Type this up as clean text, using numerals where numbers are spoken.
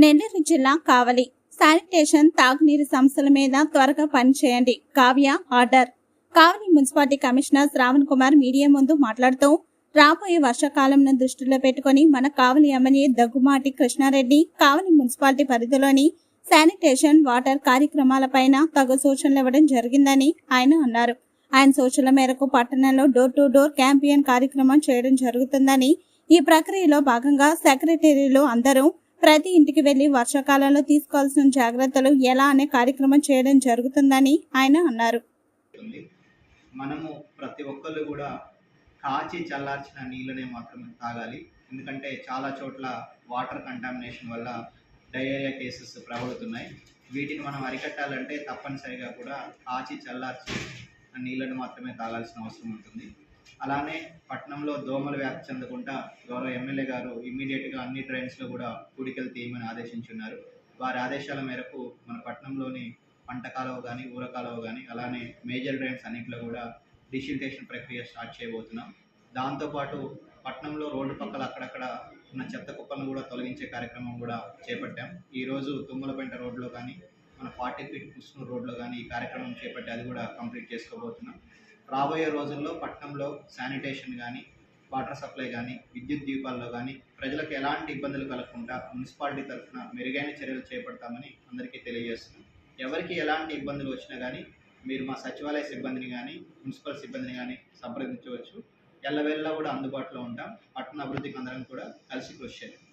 నెల్లూరు జిల్లా కావలి శానిటేషన్ తాగునీరు సమస్యల మీద త్వరగా పనిచేయండి. Kavya order. Kavali municipality commissioner Shravan Kumar media ముందు మాట్లాడుతూ రాబోయే వర్షాకాలంను దృష్టిలో పెట్టుకుని మన కావలి ఎమ్మెల్యే దగ్గుమాటి కృష్ణారెడ్డి కావలి మున్సిపాలిటీ పరిధిలోని శానిటేషన్ వాటర్ కార్యక్రమాలపైన తగు సూచనలు ఇవ్వడం జరిగిందని ఆయన అన్నారు. ఆయన సూచనల మేరకు పట్టణంలో డోర్ టు డోర్ క్యాంపెయిన్ కార్యక్రమం చేయడం జరుగుతుందని, ఈ ప్రక్రియలో భాగంగా సెక్రటరీలు అందరూ ప్రతి ఇంటికి వెళ్లి వర్షాకాలంలో తీసుకోవాల్సిన జాగ్రత్తలు ఎలా అనే కార్యక్రమం చేయడం జరుగుతుందని ఆయన అన్నారు. మనము ప్రతి ఒక్కళ్ళు కూడా కాచి చల్లార్చిన నీళ్ళనే మాత్రమే తాగాలి. ఎందుకంటే చాలా చోట్ల వాటర్ కంటామినేషన్ వల్ల డయేరియా కేసెస్ ప్రబలుతున్నాయి. వీటిని మనం అరికట్టాలంటే తప్పనిసరిగా కూడా కాచి చల్లార్చిన నీళ్ళని మాత్రమే తాగాల్సిన అవసరం ఉంటుంది. అలానే పట్టణంలో దోమలు వ్యాప్తి చెందకుండా గౌరవ ఎమ్మెల్యే గారు ఇమ్మీడియట్గా అన్ని డ్రైన్స్లో కూడా పూడికలు తీయమని ఆదేశించున్నారు. వారి ఆదేశాల మేరకు మన పట్టణంలోని పంట కాలువ కానీ ఊర కాలువ కానీ అలానే మేజర్ డ్రైన్స్ అన్నింటిలో కూడా డిసిల్టేషన్ ప్రక్రియ స్టార్ట్ చేయబోతున్నాం. దాంతోపాటు పట్టణంలో రోడ్డు పక్కల అక్కడక్కడ ఉన్న చెత్త కుప్పలను కూడా తొలగించే కార్యక్రమం కూడా చేపట్టాం. ఈరోజు తుమ్మలపేంట రోడ్లో కానీ మన 40 ఫీట్ కుస్నూరు రోడ్లో కానీ ఈ కార్యక్రమం చేపట్టి అది కూడా కంప్లీట్ చేసుకోబోతున్నాం. రాబోయే రోజుల్లో పట్టణంలో శానిటేషన్ కానీ వాటర్ సప్లై కానీ విద్యుత్ దీపాల్లో కానీ ప్రజలకు ఎలాంటి ఇబ్బందులు కలగకుండా మున్సిపాలిటీ తరఫున మెరుగైన చర్యలు చేపడతామని అందరికీ తెలియజేస్తున్నాం. ఎవరికి ఎలాంటి ఇబ్బందులు వచ్చినా కానీ మీరు మా సచివాలయ సిబ్బందిని కానీ మున్సిపల్ సిబ్బందిని కానీ సంప్రదించవచ్చు. ఎల్లవేళలా కూడా అందుబాటులో ఉంటాం. పట్టణ అభివృద్ధికి అందరం కూడా కలిసి కృషి చేయాలి.